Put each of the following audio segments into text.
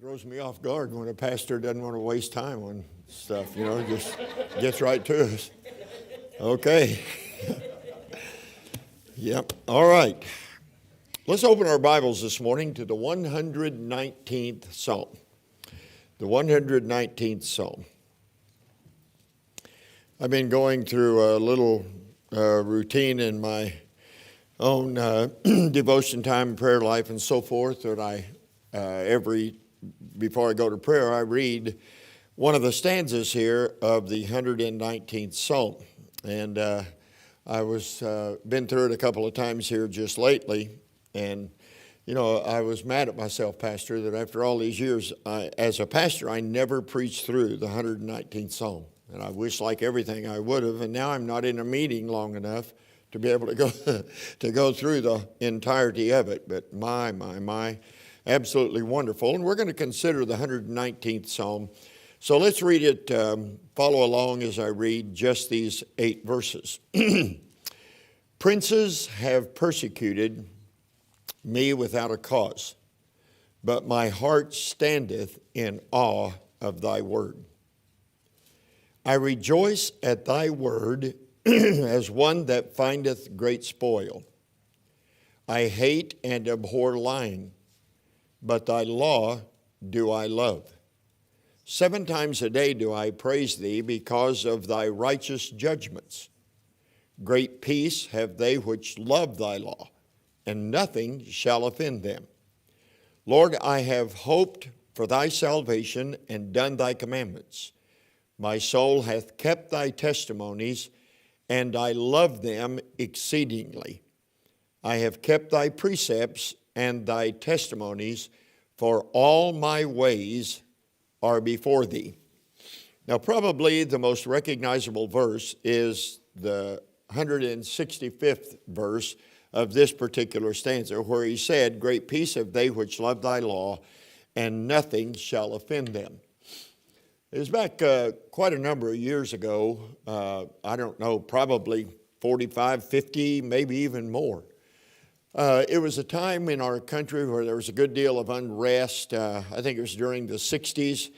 Throws me off guard when a pastor doesn't want to waste time on stuff, just gets right to us. Okay. Yep. All right. Let's open our Bibles this morning to the 119th Psalm. The 119th Psalm. I've been going through a little routine in my own devotion time, prayer life, and so forth that I before I go to prayer, I read one of the stanzas here of the 119th Psalm. And I was been through it a couple of times here just lately. And, I was mad at myself, Pastor, that after all these years, as a pastor, I never preached through the 119th Psalm. And I wish, like everything, I would have. And now I'm not in a meeting long enough to be able to go through the entirety of it. But my. Absolutely wonderful. And we're going to consider the 119th Psalm. So let's read it, follow along as I read just these 8 verses. Princes have persecuted me without a cause, but my heart standeth in awe of thy word. I rejoice at thy word as one that findeth great spoil. I hate and abhor lying, but thy law do I love. 7 times a day do I praise thee because of thy righteous judgments. Great peace have they which love thy law, and nothing shall offend them. Lord, I have hoped for thy salvation and done thy commandments. My soul hath kept thy testimonies, and I love them exceedingly. I have kept thy precepts and thy testimonies, for all my ways are before thee. Now, probably the most recognizable verse is the 165th verse of this particular stanza, where he said, Great peace have they which love thy law, and nothing shall offend them. It was back quite a number of years ago, I don't know, probably 45, 50, maybe even more. It was a time in our country where there was a good deal of unrest. I think it was during the 60s,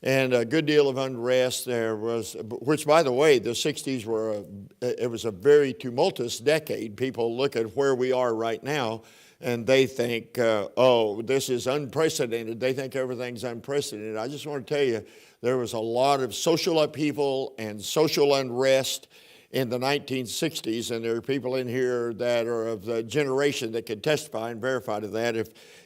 and a good deal of unrest there was, which, by the way, the 60s it was a very tumultuous decade. People look at where we are right now, and they think, this is unprecedented. They think everything's unprecedented. I just want to tell you, there was a lot of social upheaval and social unrest in the 1960s, and there are people in here that are of the generation that can testify and verify to that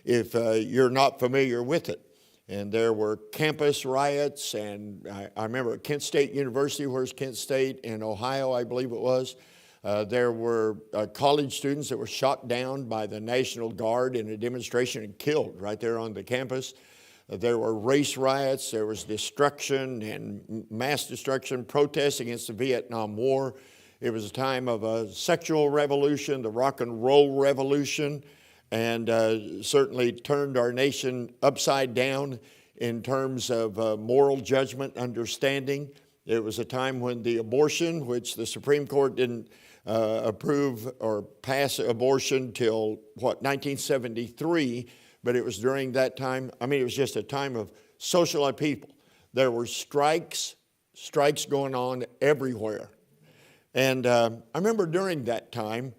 if you're not familiar with it. And there were campus riots, and I remember at Kent State University, where's Kent State, in Ohio, I believe it was, there were college students that were shot down by the National Guard in a demonstration and killed right there on the campus. There were race riots, there was destruction and mass destruction, protests against the Vietnam War. It was a time of a sexual revolution, the rock and roll revolution, and certainly turned our nation upside down in terms of moral judgment, understanding. It was a time when the abortion, which the Supreme Court didn't approve or pass abortion till, 1973, but it was during that time, it was just a time of social upheaval. There were strikes going on everywhere. And I remember during that time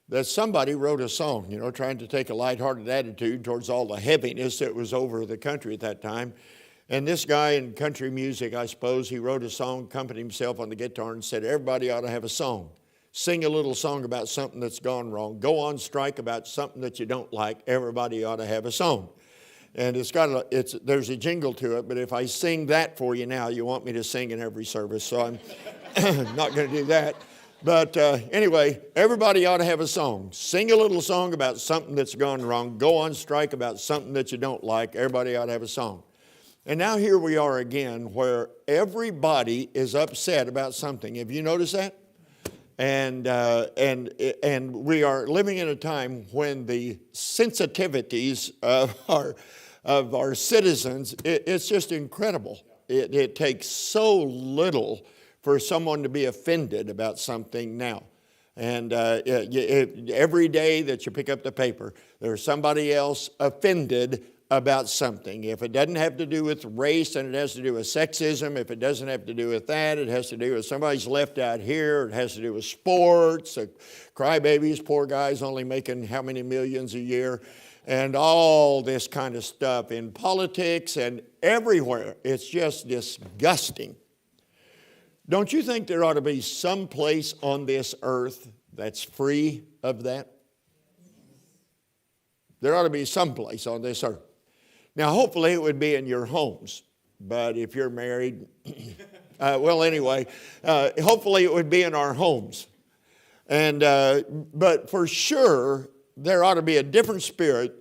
that somebody wrote a song, trying to take a lighthearted attitude towards all the heaviness that was over the country at that time. And this guy in country music, I suppose, he wrote a song, accompanied himself on the guitar, and said, everybody ought to have a song. Sing a little song about something that's gone wrong. Go on strike about something that you don't like. Everybody ought to have a song. And there's a jingle to it, but if I sing that for you now, you want me to sing in every service, so I'm not going to do that. But anyway, everybody ought to have a song. Sing a little song about something that's gone wrong. Go on strike about something that you don't like. Everybody ought to have a song. And now here we are again, where everybody is upset about something. Have you noticed that? And we are living in a time when the sensitivities of our citizens, it's just incredible. It takes so little for someone to be offended about something now. And every day that you pick up the paper, there's somebody else offended about something. If it doesn't have to do with race, then it has to do with sexism. If it doesn't have to do with that, it has to do with somebody's left out here. It has to do with sports. Crybabies, poor guys only making how many millions a year. And all this kind of stuff in politics and everywhere. It's just disgusting. Don't you think there ought to be some place on this earth that's free of that? There ought to be some place on this earth. Now, hopefully it would be in your homes. But if you're married, hopefully it would be in our homes. But for sure, there ought to be a different spirit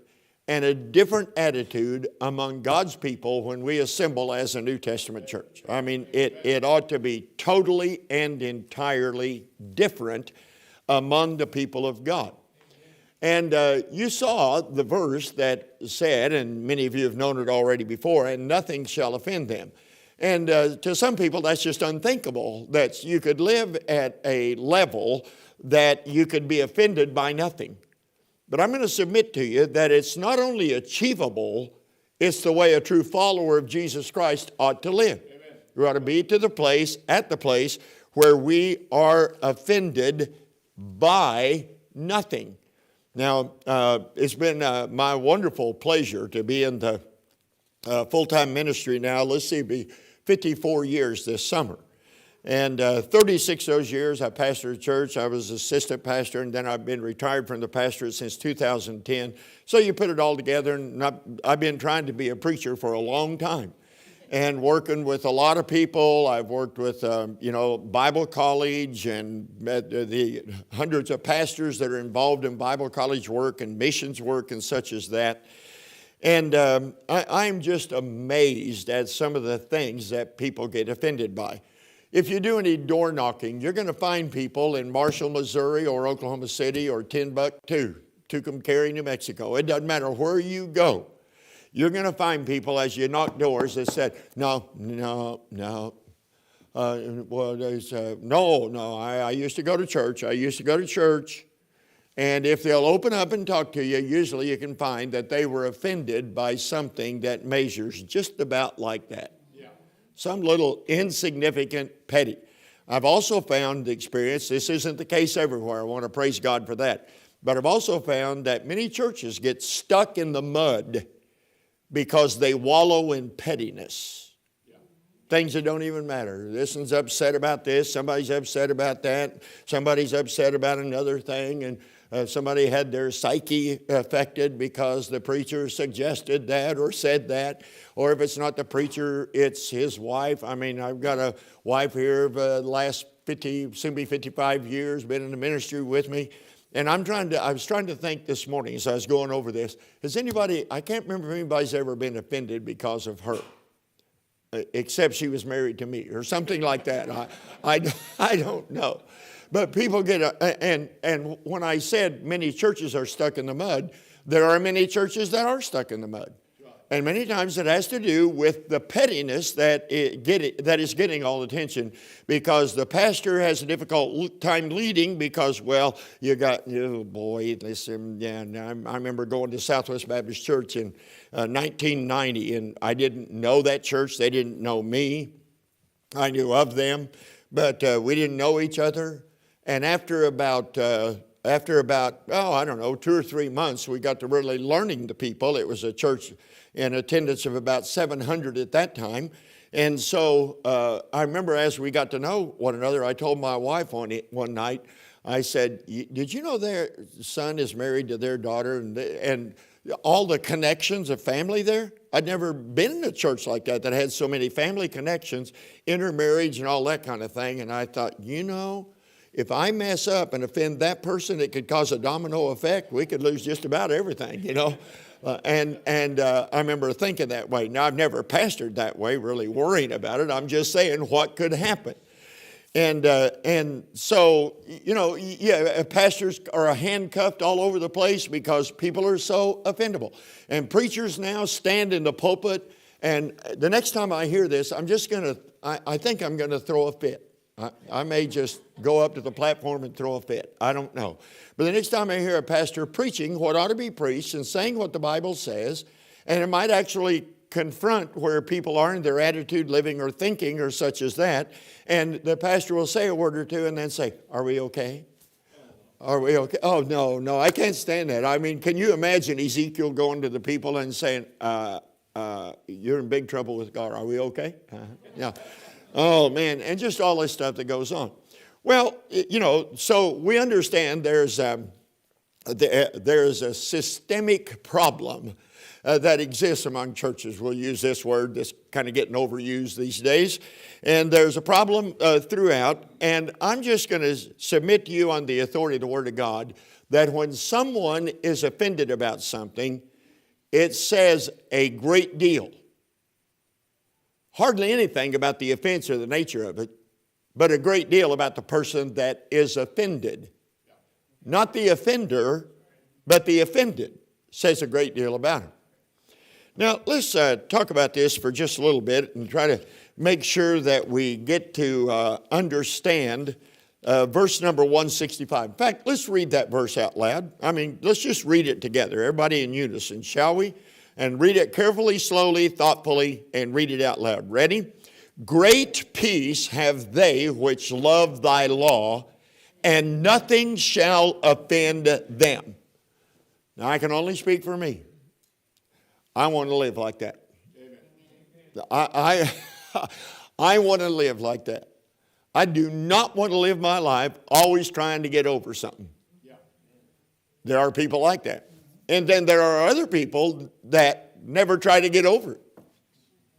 and a different attitude among God's people when we assemble as a New Testament church. I mean, it ought to be totally and entirely different among the people of God. And you saw the verse that said, and many of you have known it already before, and nothing shall offend them. And to some people, that's just unthinkable, that you could live at a level that you could be offended by nothing. But I'm going to submit to you that it's not only achievable, it's the way a true follower of Jesus Christ ought to live. Amen. We ought to be at the place where we are offended by nothing. Now, it's been my wonderful pleasure to be in the full-time ministry now. Let's see, it'll be 54 years this summer. And 36 of those years I pastored a church. I was assistant pastor, and then I've been retired from the pastorate since 2010. So you put it all together, and I've been trying to be a preacher for a long time and working with a lot of people. I've worked with, Bible college and the hundreds of pastors that are involved in Bible college work and missions work and such as that. And I'm just amazed at some of the things that people get offended by. If you do any door knocking, you're going to find people in Marshall, Missouri, or Oklahoma City, or Timbuktu, Tucumcari, New Mexico. It doesn't matter where you go. You're going to find people as you knock doors that said, no. I used to go to church. And if they'll open up and talk to you, usually you can find that they were offended by something that measures just about like that. Some little insignificant petty. I've also found the experience, this isn't the case everywhere, I want to praise God for that, but I've also found that many churches get stuck in the mud because they wallow in pettiness. Things that don't even matter. This one's upset about this, somebody's upset about that, somebody's upset about another thing, and somebody had their psyche affected because the preacher suggested that or said that. Or if it's not the preacher, it's his wife. I mean, I've got a wife here of the last 50, soon be 55 years, been in the ministry with me. And I was trying to think this morning as I was going over this. I can't remember if anybody's ever been offended because of her, except she was married to me or something like that. I don't know. But people get, and when I said many churches are stuck in the mud, there are many churches that are stuck in the mud. And many times it has to do with the pettiness that is getting all attention, because the pastor has a difficult time leading because, I remember going to Southwest Baptist Church in 1990, and I didn't know that church. They didn't know me. I knew of them, but we didn't know each other. And after about 2 or 3 months, we got to really learning the people. It was a church in attendance of about 700 at that time. And so I remember as we got to know one another, I told my wife one night, I said, did you know their son is married to their daughter and all the connections of family there? I'd never been in a church like that had so many family connections, intermarriage and all that kind of thing. And I thought, if I mess up and offend that person, it could cause a domino effect. We could lose just about everything, And I remember thinking that way. Now, I've never pastored that way, really worrying about it. I'm just saying what could happen. And so, pastors are handcuffed all over the place because people are so offendable. And preachers now stand in the pulpit, and the next time I hear this, I think I'm going to throw a fit. I may just go up to the platform and throw a fit. I don't know. But the next time I hear a pastor preaching what ought to be preached and saying what the Bible says, And it might actually confront where people are in their attitude, living, or thinking, or such as that. And the pastor will say a word or two and then say, are we okay? Are we okay? Oh, no, I can't stand that. I mean, can you imagine Ezekiel going to the people and saying, you're in big trouble with God. Are we okay? Yeah. Oh, man, and just all this stuff that goes on. Well, so we understand there's a systemic problem that exists among churches. We'll use this word that's kind of getting overused these days. And there's a problem throughout. And I'm just going to submit to you on the authority of the Word of God that when someone is offended about something, it says a great deal. Hardly anything about the offense or the nature of it, but a great deal about the person that is offended. Not the offender, but the offended says a great deal about him. Now, let's talk about this for just a little bit and try to make sure that we get to understand verse number 165. In fact, let's read that verse out loud. I mean, let's just read it together, everybody in unison, shall we? And read it carefully, slowly, thoughtfully, and read it out loud. Ready? Great peace have they which love thy law, and nothing shall offend them. Now, I can only speak for me. I want to live like that. I want to live like that. I do not want to live my life always trying to get over something. There are people like that. And then there are other people that never try to get over it.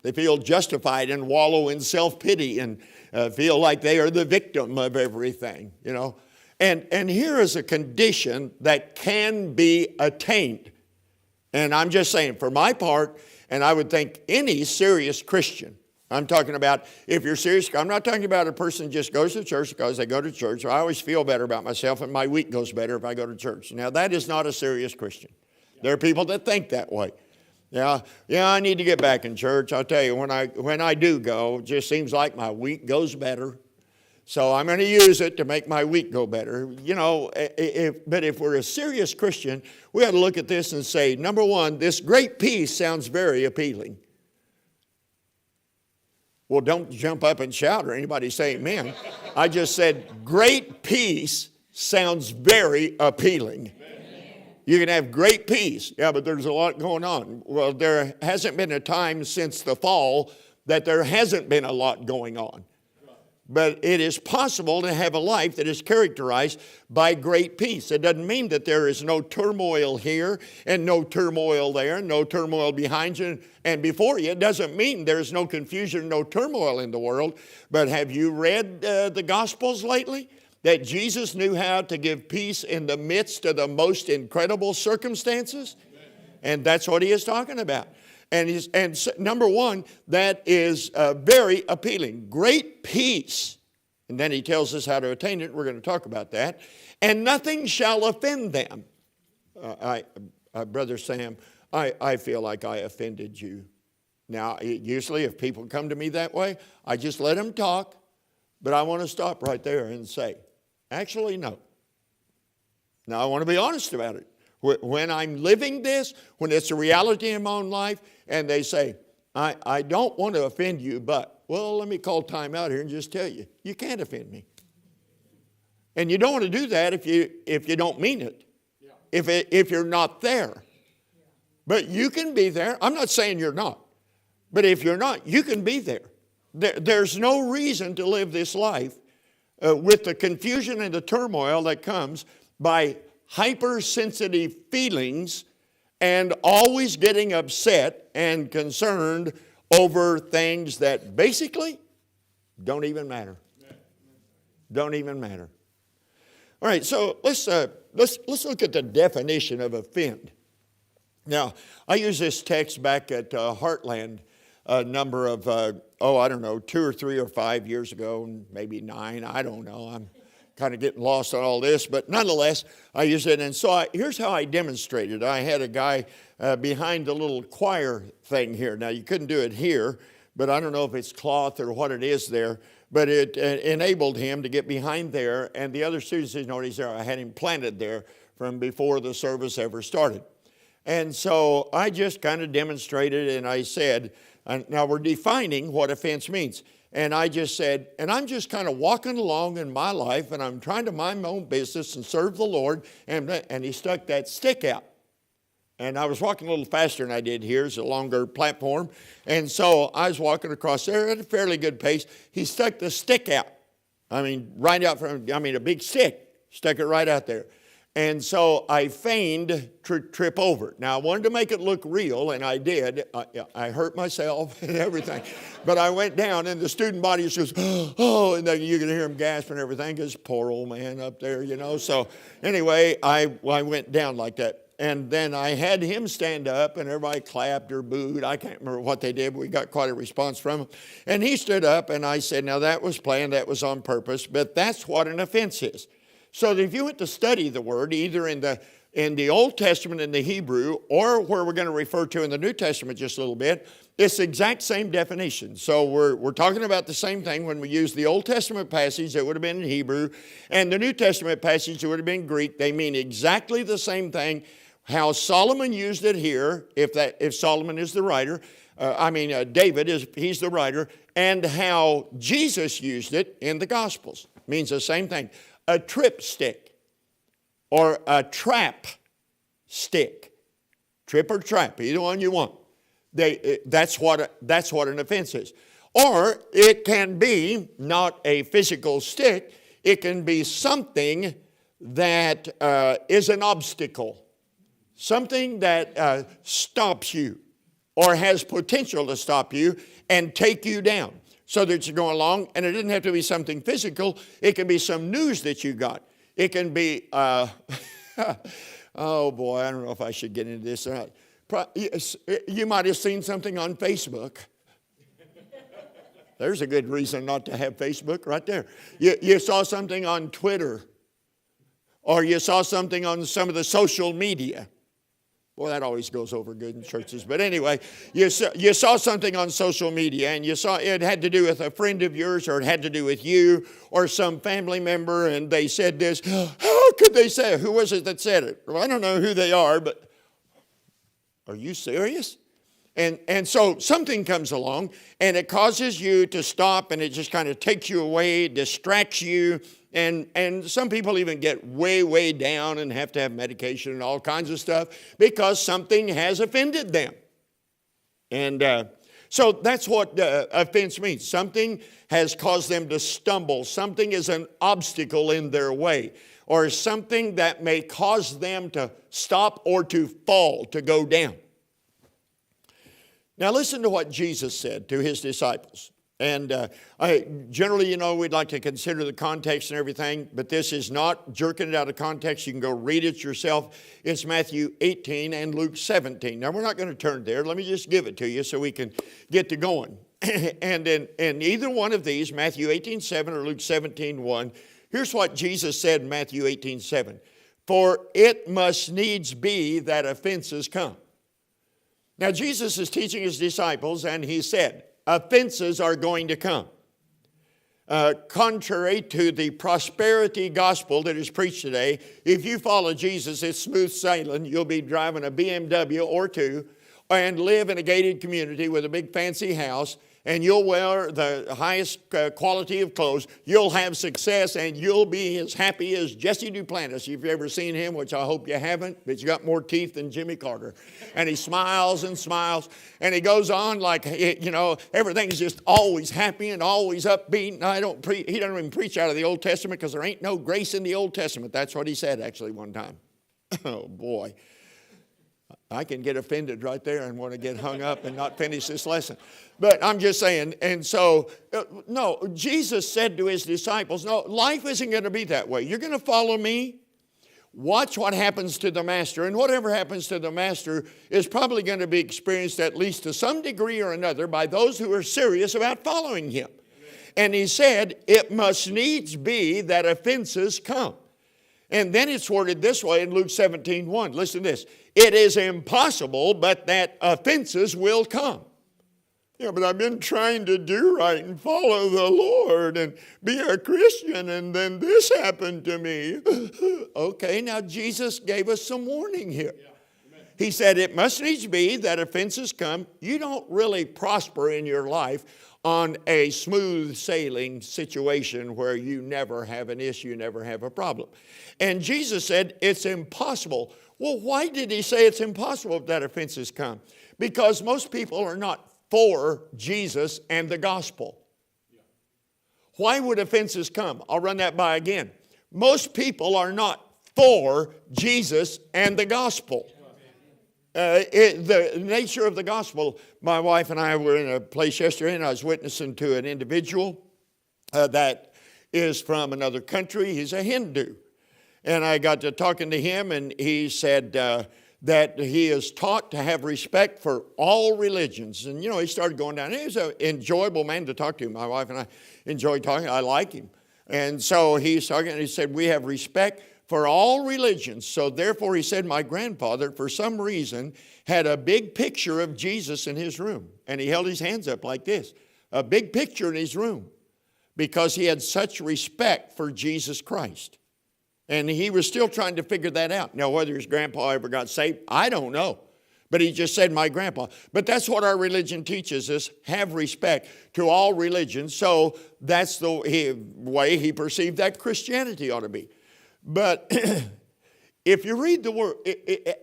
They feel justified and wallow in self-pity and feel like they are the victim of everything, And here is a condition that can be attained. And I'm just saying, for my part, and I would think any serious Christian, I'm talking about if you're serious, I'm not talking about a person who just goes to church because they go to church. I always feel better about myself and my week goes better if I go to church. Now, that is not a serious Christian. There are people that think that way. Yeah, I need to get back in church. I'll tell you, when I do go, it just seems like my week goes better. So I'm going to use it to make my week go better. But if we're a serious Christian, we ought to look at this and say, number one, this great peace sounds very appealing. Well, don't jump up and shout or anybody say amen. I just said great peace sounds very appealing. You can have great peace. Yeah, but there's a lot going on. Well, there hasn't been a time since the fall that there hasn't been a lot going on. But it is possible to have a life that is characterized by great peace. It doesn't mean that there is no turmoil here and no turmoil there, no turmoil behind you and before you. It doesn't mean there's no confusion, no turmoil in the world. But have you read the Gospels lately? That Jesus knew how to give peace in the midst of the most incredible circumstances? And that's what he is talking about. And number one, that is very appealing. Great peace. And then he tells us how to attain it. We're going to talk about that. And nothing shall offend them. Brother Sam, I feel like I offended you. Now, usually if people come to me that way, I just let them talk. But I want to stop right there and say, actually, no. Now, I want to be honest about it. When I'm living this, when it's a reality in my own life, and they say, I don't want to offend you, but, well, let me call time out here and just tell you, you can't offend me. And you don't want to do that if you don't mean it, if you're not there. But you can be there. I'm not saying you're not. But if you're not, you can be there. There's no reason to live this life with the confusion and the turmoil that comes by hypersensitive feelings and always getting upset and concerned over things that basically don't even matter. Don't even matter. All right, so let's look at the definition of offend. Now, I use this text back at Heartland a number of, 2 or 3 or 5 years ago, maybe 9, I don't know. I'm kind of getting lost on all this, but nonetheless, I use it. And so here's how I demonstrated. I had a guy behind the little choir thing here. Now, you couldn't do it here, but I don't know if it's cloth or what it is there, but it enabled him to get behind there, and the other students didn't know he's there. I had him planted there from before the service ever started. And so I just kind of demonstrated, and I said, now we're defining what offense means. And I just said, and I'm just kind of walking along in my life, and I'm trying to mind my own business and serve the Lord, and he stuck that stick out. And I was walking a little faster than I did here. It's a longer platform. And so I was walking across there at a fairly good pace. He stuck the stick out. I mean, right out from, a big stick. Stuck it right out there. And so I feigned trip over. Now, I wanted to make it look real, and I did. I hurt myself and everything. But I went down, and the student body just goes, oh, and then you can hear him gasping and everything, because poor old man up there, So anyway, I went down like that. And then I had him stand up, and everybody clapped or booed. I can't remember what they did, but we got quite a response from him. And he stood up, and I said, now that was planned, that was on purpose, but that's what an offense is. So that if you went to study the word, either in the Old Testament in the Hebrew, or where we're going to refer to in the New Testament just a little bit, it's the exact same definition. So we're talking about the same thing when we use the Old Testament passage that would have been in Hebrew, and the New Testament passage that would have been Greek. They mean exactly the same thing. How Solomon used it here, if Solomon is the writer, David he's the writer, and how Jesus used it in the Gospels. Means the same thing. A trip stick or a trap stick. Trip or trap, either one you want. That's what an offense is. Or it can be not a physical stick. It can be something that is an obstacle. Something that stops you or has potential to stop you and take you down. So that you're going along, and it doesn't have to be something physical. It can be some news that you got. It can be, oh boy, I don't know if I should get into this or not. You might have seen something on Facebook. There's a good reason not to have Facebook right there. You saw something on Twitter, or you saw something on some of the social media. Boy, that always goes over good in churches. But anyway, you saw something on social media, and you saw it had to do with a friend of yours, or it had to do with you or some family member, and they said this. How could they say it? Who was it that said it? Well, I don't know who they are, but are you serious? And so something comes along, and it causes you to stop, and it just kind of takes you away, distracts you. And some people even get way, way down and have to have medication and all kinds of stuff because something has offended them. And so that's what offense means. Something has caused them to stumble. Something is an obstacle in their way, or something that may cause them to stop or to fall, to go down. Now listen to what Jesus said to his disciples. And generally, we'd like to consider the context and everything, but this is not jerking it out of context. You can go read it yourself. It's Matthew 18 and Luke 17. Now, we're not going to turn there. Let me just give it to you so we can get to going. And in either one of these, Matthew 18:7 or Luke 17:1, here's what Jesus said in Matthew 18:7. For it must needs be that offenses come. Now, Jesus is teaching his disciples, and he said, offenses are going to come. Contrary to the prosperity gospel that is preached today, if you follow Jesus, it's smooth sailing. You'll be driving a BMW or two and live in a gated community with a big fancy house, and you'll wear the highest quality of clothes. You'll have success, and you'll be as happy as Jesse Duplantis. If you've ever seen him, which I hope you haven't, but he's got more teeth than Jimmy Carter. And he smiles and smiles, and he goes on like, everything's just always happy and always upbeat. And he doesn't even preach out of the Old Testament because there ain't no grace in the Old Testament. That's what he said actually one time. Oh, boy. I can get offended right there and want to get hung up and not finish this lesson. But I'm just saying, and so, no, Jesus said to his disciples, no, life isn't going to be that way. You're going to follow me. Watch what happens to the master. And whatever happens to the master is probably going to be experienced at least to some degree or another by those who are serious about following him. And he said, it must needs be that offenses come. And then it's worded this way in Luke 17:1. Listen to this. It is impossible, but that offenses will come. Yeah, but I've been trying to do right and follow the Lord and be a Christian, and then this happened to me. Okay, now Jesus gave us some warning here. He said, it must needs be that offenses come. You don't really prosper in your life on a smooth sailing situation where you never have an issue, never have a problem. And Jesus said, it's impossible. Well, why did he say it's impossible that offenses come? Because most people are not for Jesus and the gospel. Why would offenses come? I'll run that by again. Most people are not for Jesus and the gospel. The nature of the gospel, my wife and I were in a place yesterday and I was witnessing to an individual that is from another country. He's a Hindu. And I got to talking to him and he said that he is taught to have respect for all religions. And, he started going down. He was an enjoyable man to talk to. My wife and I enjoy talking. I like him. And so he's talking and he said, we have respect for all religions. So therefore, he said, my grandfather, for some reason, had a big picture of Jesus in his room. And he held his hands up like this. A big picture in his room. Because he had such respect for Jesus Christ. And he was still trying to figure that out. Now, whether his grandpa ever got saved, I don't know. But he just said, my grandpa. But that's what our religion teaches us, have respect to all religions. So that's the way he perceived that Christianity ought to be. But if you read the Word,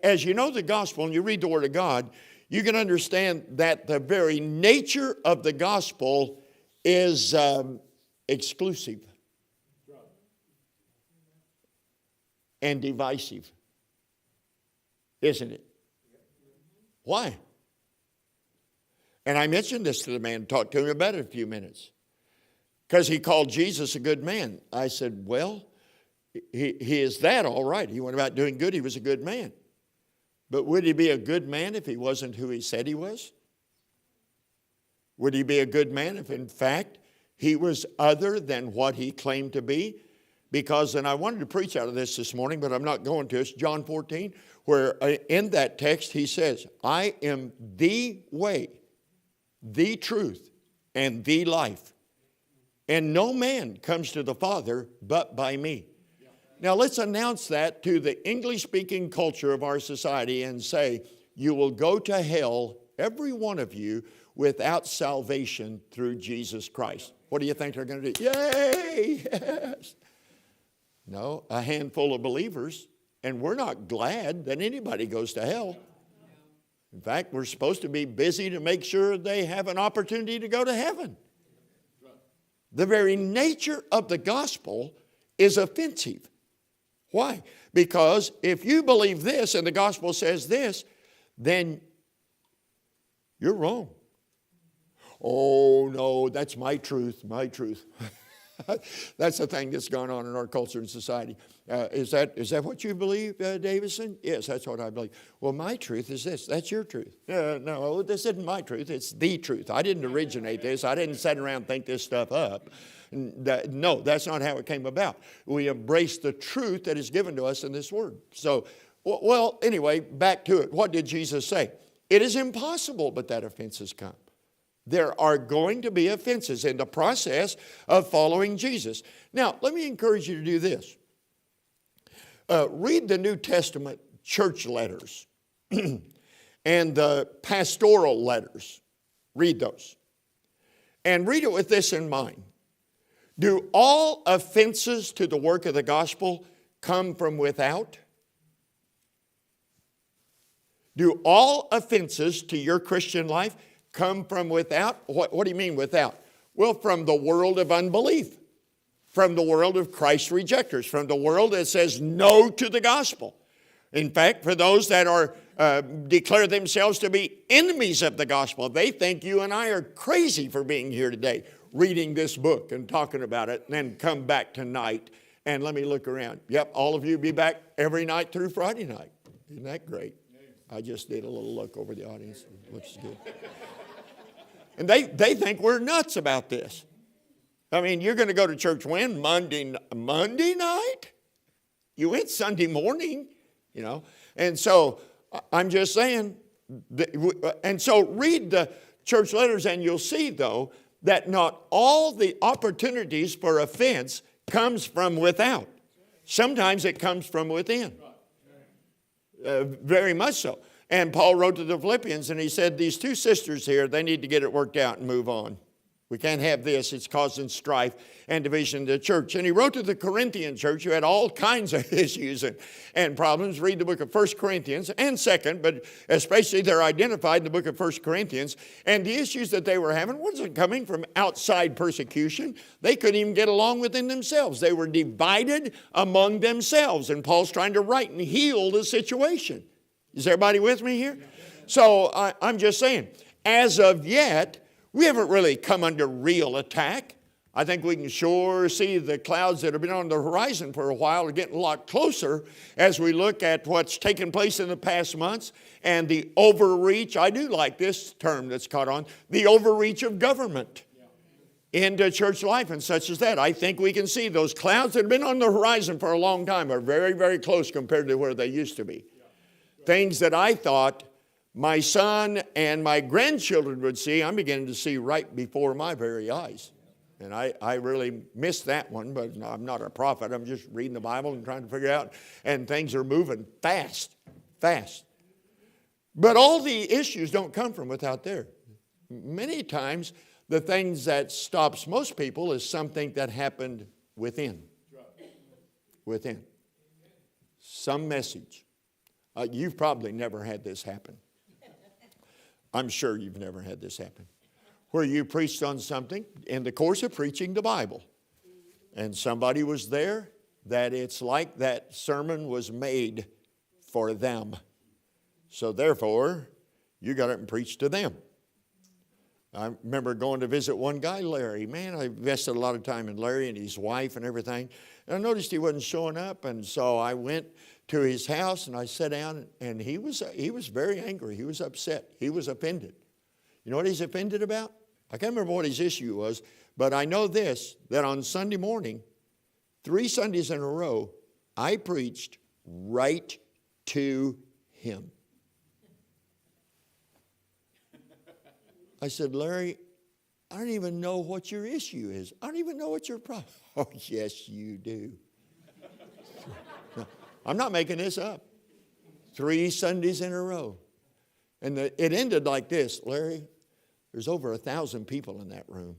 as you know the gospel and you read the Word of God, you can understand that the very nature of the gospel is exclusive and divisive, isn't it? Why? And I mentioned this to the man, talked to him about it a few minutes. Because he called Jesus a good man. I said, well, he is that all right. He went about doing good. He was a good man. But would he be a good man if he wasn't who he said he was? Would he be a good man if, in fact, he was other than what he claimed to be? Because, and I wanted to preach out of this morning, but I'm not going to. It's John 14, where in that text he says, I am the way, the truth, and the life. And no man comes to the Father but by me. Now let's announce that to the English-speaking culture of our society and say, you will go to hell, every one of you, without salvation through Jesus Christ. What do you think they're going to do? Yay! Yes. No, a handful of believers, and we're not glad that anybody goes to hell. In fact, we're supposed to be busy to make sure they have an opportunity to go to heaven. The very nature of the gospel is offensive. Why? Because if you believe this and the gospel says this, then you're wrong. Oh, no, that's my truth, my truth. That's the thing that's gone on in our culture and society. Is that what you believe, Davison? Yes, that's what I believe. Well, my truth is this. That's your truth. No, this isn't my truth. It's the truth. I didn't originate this. I didn't sit around and think this stuff up. No, that's not how it came about. We embrace the truth that is given to us in this word. So, well, anyway, back to it. What did Jesus say? It is impossible but that offenses come. There are going to be offenses in the process of following Jesus. Now, let me encourage you to do this. Read the New Testament church letters and the pastoral letters. Read those. And read it with this in mind. Do all offenses to the work of the gospel come from without? Do all offenses to your Christian life come from without? What do you mean without? Well, from the world of unbelief, from the world of Christ rejectors, from the world that says no to the gospel. In fact, for those that are declare themselves to be enemies of the gospel, they think you and I are crazy for being here today, reading this book and talking about it, and then come back tonight and let me look around. Yep, all of you be back every night through Friday night. Isn't that great? I just did a little look over the audience. It looks good. And they think we're nuts about this. I mean, you're going to go to church when? Monday night? You went Sunday morning, you know. And so I'm just saying, and so read the church letters and you'll see, though, that not all the opportunities for offense comes from without. Sometimes it comes from within. Very much so. And Paul wrote to the Philippians, and he said, these two sisters here, they need to get it worked out and move on. We can't have this. It's causing strife and division in the church. And he wrote to the Corinthian church, who had all kinds of issues and problems. Read the book of 1 Corinthians and 2nd, but especially they're identified in the book of 1 Corinthians. And the issues that they were having wasn't coming from outside persecution. They couldn't even get along within themselves. They were divided among themselves. And Paul's trying to right and heal the situation. Is everybody with me here? So I'm just saying, as of yet, we haven't really come under real attack. I think we can sure see the clouds that have been on the horizon for a while are getting a lot closer as we look at what's taken place in the past months and the overreach. I do like this term that's caught on, the overreach of government into church life and such as that. I think we can see those clouds that have been on the horizon for a long time are very, very close compared to where they used to be. Things that I thought my son and my grandchildren would see, I'm beginning to see right before my very eyes. And I really missed that one, but I'm not a prophet. I'm just reading the Bible and trying to figure out. And things are moving fast, fast. But all the issues don't come from without there. Many times, the things that stops most people is something that happened within. Within. Some message. You've probably never had this happen. I'm sure you've never had this happen. Where you preached on something in the course of preaching the Bible. And somebody was there that it's like that sermon was made for them. So therefore, you got up and preached to them. I remember going to visit one guy, Larry. Man, I invested a lot of time in Larry and his wife and everything. And I noticed he wasn't showing up, and so I went to his house and I sat down, and he was very angry. He was upset. He was offended. You know what he's offended about? I can't remember what his issue was, but I know this, that on Sunday morning, 3 Sundays in a row, I preached right to him. I said, Larry, I don't even know what your issue is. I don't even know what your problem is. Oh, yes, you do. No, I'm not making this up. 3 Sundays in a row. And it ended like this, Larry, there's over 1,000 people in that room.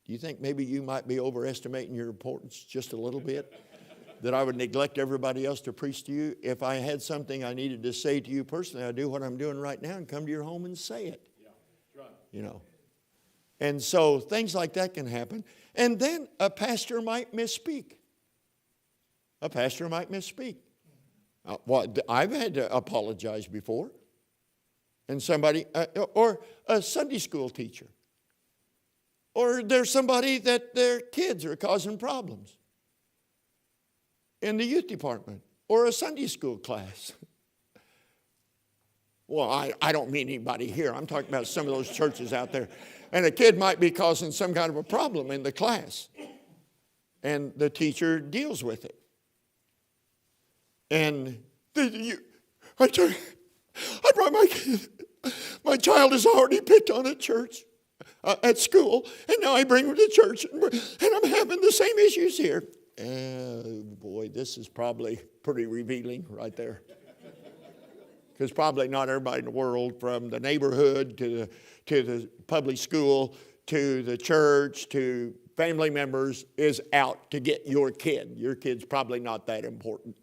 Do you think maybe you might be overestimating your importance just a little bit? That I would neglect everybody else to preach to you? If I had something I needed to say to you personally, I'd do what I'm doing right now and come to your home and say it. You know. And so things like that can happen. And then a pastor might misspeak. A pastor might misspeak. I've had to apologize before. And somebody, or a Sunday school teacher. Or there's somebody that their kids are causing problems in the youth department. Or a Sunday school class. Well, I don't mean anybody here. I'm talking about some of those churches out there. And a kid might be causing some kind of a problem in the class. And the teacher deals with it. And I brought my kid. My child is already picked on at church, at school. And now I bring him to church. And I'm having the same issues here. Boy, this is probably pretty revealing right there. Because probably not everybody in the world, from the neighborhood to the public school to the church to family members, is out to get your kid. Your kid's probably not that important.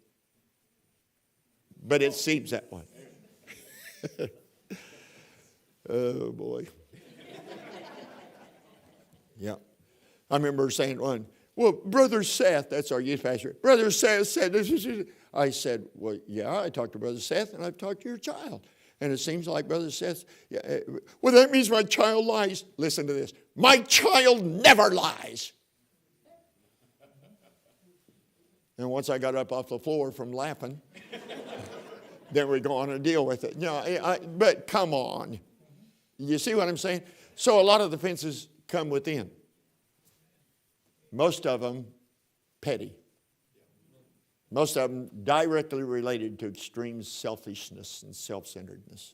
But it seems that way. Oh, boy. Yeah. I remember saying one, well, Brother Seth, that's our youth pastor, Brother Seth said this. I said, well, yeah, I talked to Brother Seth and I've talked to your child. And it seems like Brother Seth, yeah, well, that means my child lies. Listen to this. My child never lies. And once I got up off the floor from laughing, then we go on and deal with it. But come on. You see what I'm saying? So a lot of the offenses come within. Most of them petty. Most of them directly related to extreme selfishness and self-centeredness.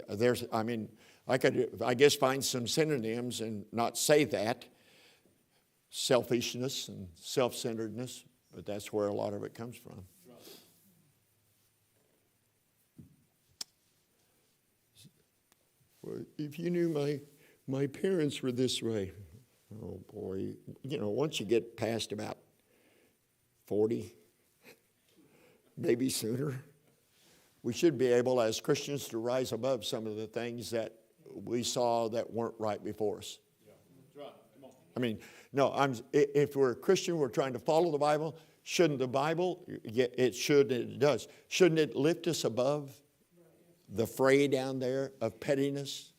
I could, I guess, find some synonyms and not say that. Selfishness and self-centeredness, but that's where a lot of it comes from. Well, if you knew my parents were this way. Oh, boy. You know, once you get past about 40, maybe sooner, we should be able as Christians to rise above some of the things that we saw that weren't right before us. Yeah, that's right. Come on. I mean, no, if we're a Christian, we're trying to follow the Bible. Shouldn't the Bible, yeah, it should, it does. Shouldn't it lift us above the fray down there of pettiness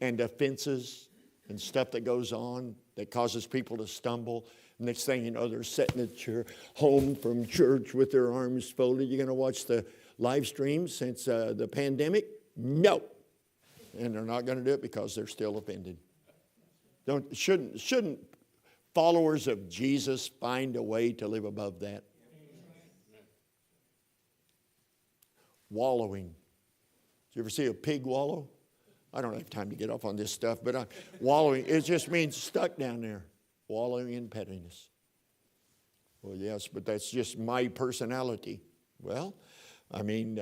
and offenses and stuff that goes on that causes people to stumble? Next thing you know, they're sitting at your home from church with their arms folded. You're going to watch the live stream since the pandemic? No. And they're not going to do it because they're still offended. Shouldn't followers of Jesus find a way to live above that? Wallowing. Did you ever see a pig wallow? I don't have time to get off on this stuff, but wallowing, it just means stuck down there. Wallowing in pettiness. Well, yes, but that's just my personality. Well, I mean,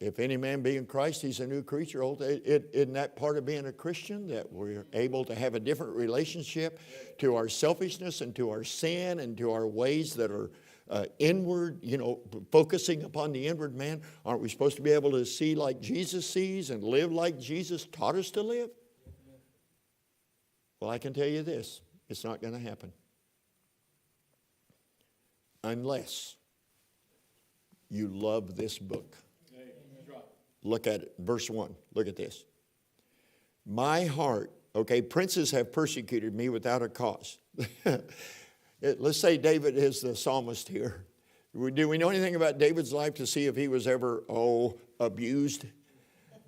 if any man be in Christ, he's a new creature. Isn't that part of being a Christian, that we're able to have a different relationship to our selfishness and to our sin and to our ways that are inward, you know, focusing upon the inward man? Aren't we supposed to be able to see like Jesus sees and live like Jesus taught us to live? Well, I can tell you this. It's not going to happen unless you love this book. Look at it, verse 1. Look at this. My heart, okay, princes have persecuted me without a cause. Let's say David is the psalmist here. Do we know anything about David's life to see if he was ever, abused?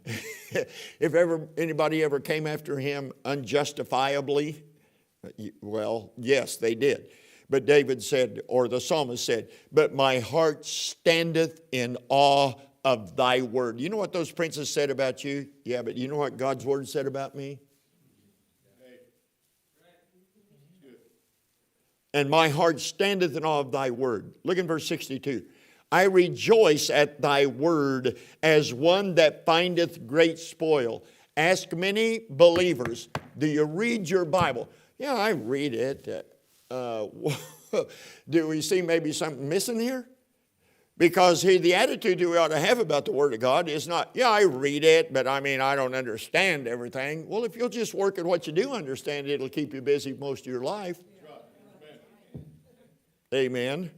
If anybody ever came after him unjustifiably? Well, yes, they did. But David said, or the psalmist said, but my heart standeth in awe of thy word. You know what those princes said about you? Yeah, but you know what God's word said about me? And my heart standeth in awe of thy word. Look in verse 62. I rejoice at thy word as one that findeth great spoil. Ask many believers, do you read your Bible? Yeah, I read it. Do we see maybe something missing here? Because the attitude we ought to have about the Word of God is not, yeah, I read it, but I don't understand everything. Well, if you'll just work at what you do understand, it'll keep you busy most of your life. Amen.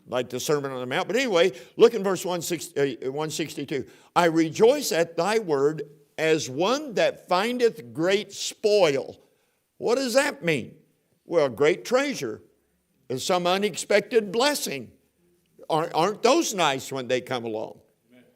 Like the Sermon on the Mount. But anyway, look in verse 162. I rejoice at thy word as one that findeth great spoil. What does that mean? Well, great treasure. And some unexpected blessing. Aren't those nice when they come along?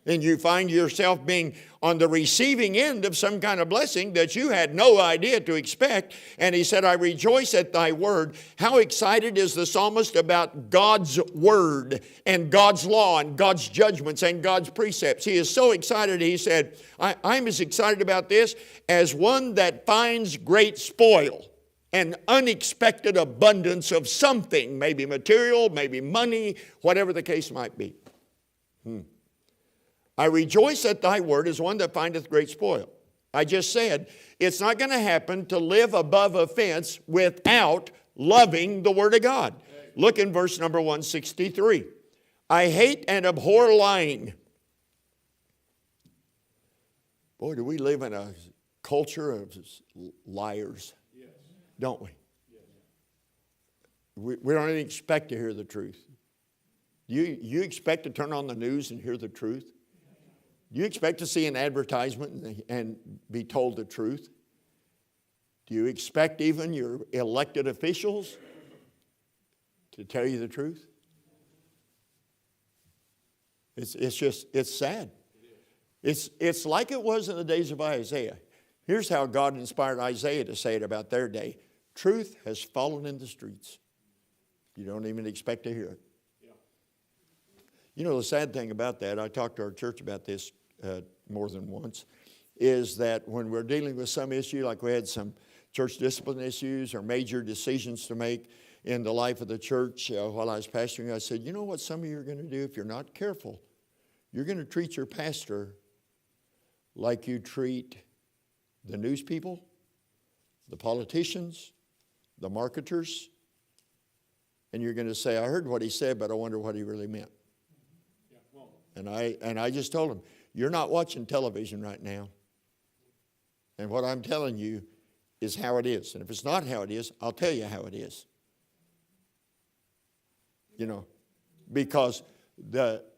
And you find yourself being on the receiving end of some kind of blessing that you had no idea to expect. And he said, I rejoice at thy word. How excited is the psalmist about God's word and God's law and God's judgments and God's precepts. He is so excited. He said, I'm as excited about this as one that finds great spoil. An unexpected abundance of something, maybe material, maybe money, whatever the case might be. I rejoice at thy word as one that findeth great spoil. I just said, it's not going to happen to live above a fence without loving the word of God. Look in verse number 163. I hate and abhor lying. Boy, do we live in a culture of liars. Don't we? We don't even expect to hear the truth. You expect to turn on the news and hear the truth? Do you expect to see an advertisement and be told the truth? Do you expect even your elected officials to tell you the truth? It's sad. It's like it was in the days of Isaiah. Here's how God inspired Isaiah to say it about their day. Truth has fallen in the streets. You don't even expect to hear it. Yeah. You know, the sad thing about that, I talked to our church about this more than once, is that when we're dealing with some issue, like we had some church discipline issues or major decisions to make in the life of the church while I was pastoring, I said, you know what some of you are going to do if you're not careful? You're going to treat your pastor like you treat the news people, the politicians, the marketers, and you're going to say, I heard what he said, but I wonder what he really meant. And I just told him, you're not watching television right now. And what I'm telling you is how it is. And if it's not how it is, I'll tell you how it is. You know, because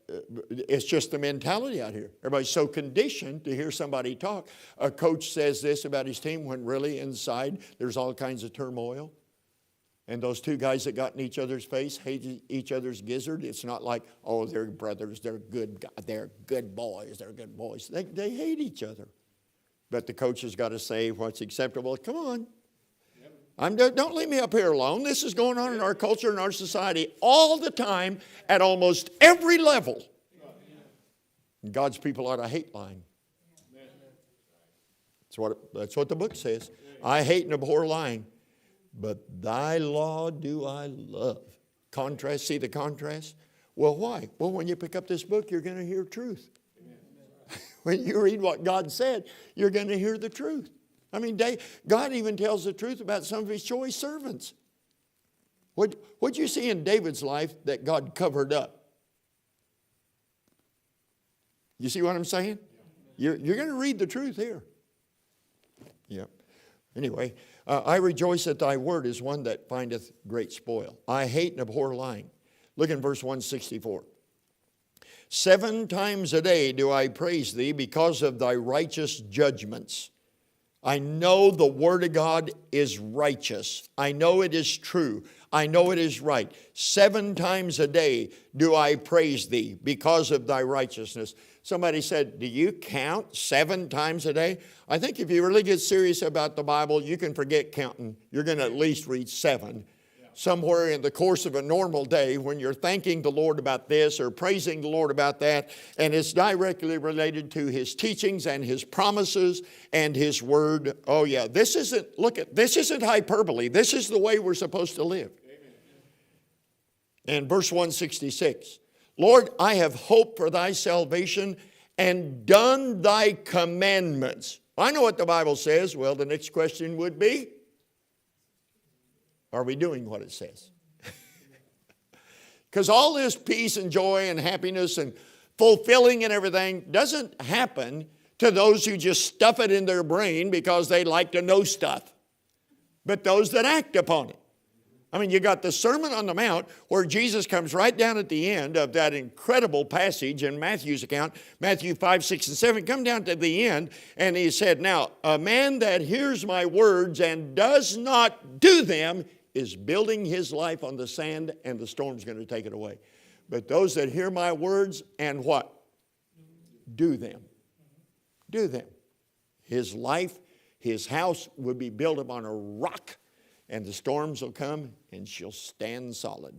it's just the mentality out here. Everybody's so conditioned to hear somebody talk. A coach says this about his team when really inside there's all kinds of turmoil. And those two guys that got in each other's face hate each other's gizzard. It's not like, oh, they're brothers, they're good guys, they're good boys, they're good boys. They hate each other. But the coach has got to say what's acceptable. Come on. Don't leave me up here alone. This is going on in our culture and our society all the time at almost every level. And God's people ought to hate lying. That's what the book says. I hate and abhor lying, but thy law do I love. Contrast, see the contrast? Well, why? Well, when you pick up this book, you're going to hear truth. When you read what God said, you're going to hear the truth. I mean, God even tells the truth about some of his choice servants. What'd you see in David's life that God covered up? You see what I'm saying? You're going to read the truth here. Yeah. Anyway, I rejoice that thy word is one that findeth great spoil. I hate and abhor lying. Look in verse 164. 7 times a day do I praise thee because of thy righteous judgments. I know the word of God is righteous. I know it is true. I know it is right. 7 times a day do I praise thee because of thy righteousness. Somebody said, do you count 7 times a day? I think if you really get serious about the Bible, you can forget counting. You're going to at least read 7. Somewhere in the course of a normal day when you're thanking the Lord about this or praising the Lord about that, and it's directly related to his teachings and his promises and his word. Oh yeah, this isn't hyperbole. This is the way we're supposed to live. And verse 166, Lord, I have hope for thy salvation and done thy commandments. I know what the Bible says. Well, the next question would be, are we doing what it says? Because all this peace and joy and happiness and fulfilling and everything doesn't happen to those who just stuff it in their brain because they like to know stuff, but those that act upon it. I mean, you got the Sermon on the Mount where Jesus comes right down at the end of that incredible passage in Matthew's account, Matthew 5, 6, and 7, come down to the end, and he said, now, a man that hears my words and does not do them is building his life on the sand, and the storm's going to take it away. But those that hear my words and what? Do them. Do them. His life, his house will be built upon a rock, and the storms will come, and she'll stand solid.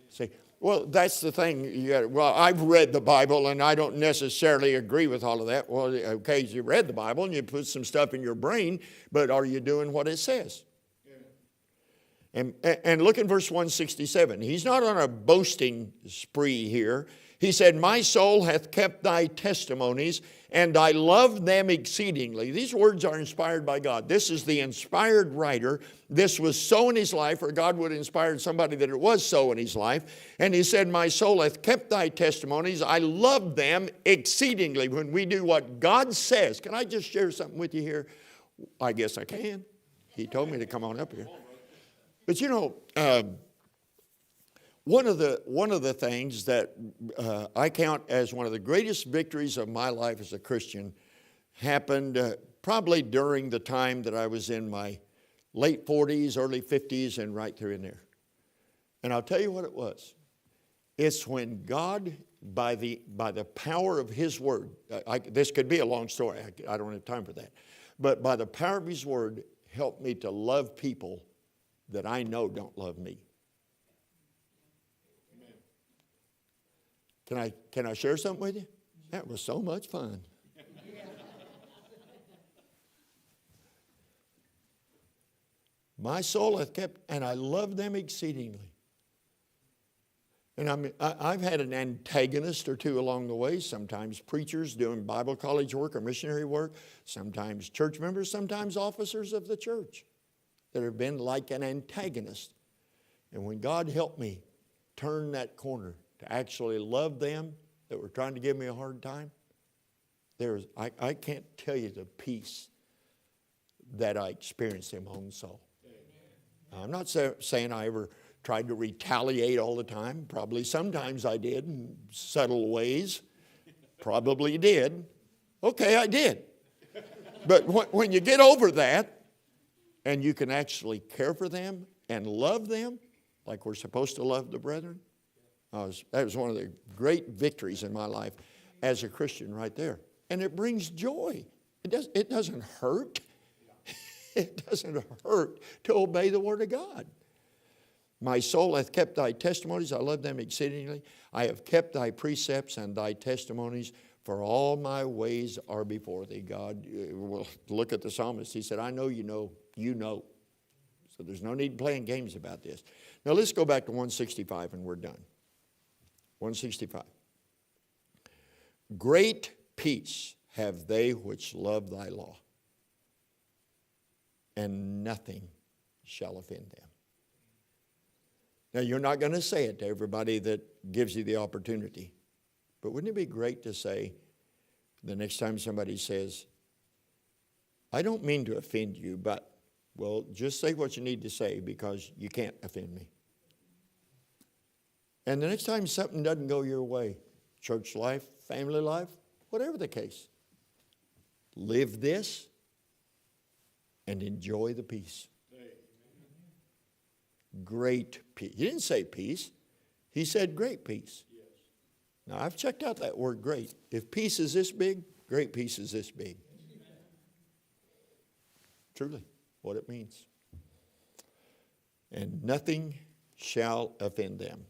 See, well, that's the thing. Well, I've read the Bible, and I don't necessarily agree with all of that. Well, okay, you read the Bible, and you put some stuff in your brain, but are you doing what it says? And look in verse 167. He's not on a boasting spree here. He said, my soul hath kept thy testimonies, and I love them exceedingly. These words are inspired by God. This is the inspired writer. This was so in his life, or God would have inspired somebody that it was so in his life. And he said, my soul hath kept thy testimonies. I love them exceedingly. When we do what God says. Can I just share something with you here? I guess I can. He told me to come on up here. But you know, one of the things that I count as one of the greatest victories of my life as a Christian happened probably during the time that I was in my late 40s, early 50s, and right through in there. And I'll tell you what it was. It's when God, by the power of his word, this could be a long story. I don't have time for that. But by the power of his word, helped me to love people that I know don't love me. Can I share something with you? That was so much fun. My soul hath kept, and I love them exceedingly. And I've had an antagonist or two along the way, sometimes preachers doing Bible college work or missionary work, sometimes church members, sometimes officers of the church that have been like an antagonist. And when God helped me turn that corner to actually love them that were trying to give me a hard time, I can't tell you the peace that I experienced in my own soul. I'm not saying I ever tried to retaliate all the time. Probably sometimes I did in subtle ways. Probably did. Okay, I did. But when you get over that and you can actually care for them and love them like we're supposed to love the brethren, that was one of the great victories in my life as a Christian right there. And it brings joy. It doesn't hurt. It doesn't hurt to obey the Word of God. My soul hath kept thy testimonies. I love them exceedingly. I have kept thy precepts and thy testimonies, for all my ways are before thee. God, well, look at the psalmist. He said, I know you know, you know. So there's no need in playing games about this. Now let's go back to 165 and we're done. 165. Great peace have they which love thy law, and nothing shall offend them. Now, you're not going to say it to everybody that gives you the opportunity. But wouldn't it be great to say, the next time somebody says, I don't mean to offend you, but, well, just say what you need to say because you can't offend me. And the next time something doesn't go your way, church life, family life, whatever the case, live this and enjoy the peace. Great peace. He didn't say peace. He said great peace. Yes. Now, I've checked out that word great. If peace is this big, great peace is this big. Truly, what it means. And nothing shall offend them.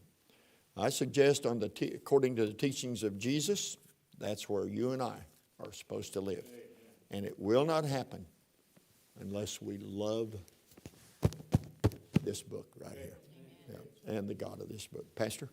I suggest, according to the teachings of Jesus, that's where you and I are supposed to live. And it will not happen unless we love this book right here. Yeah. And the God of this book. Pastor?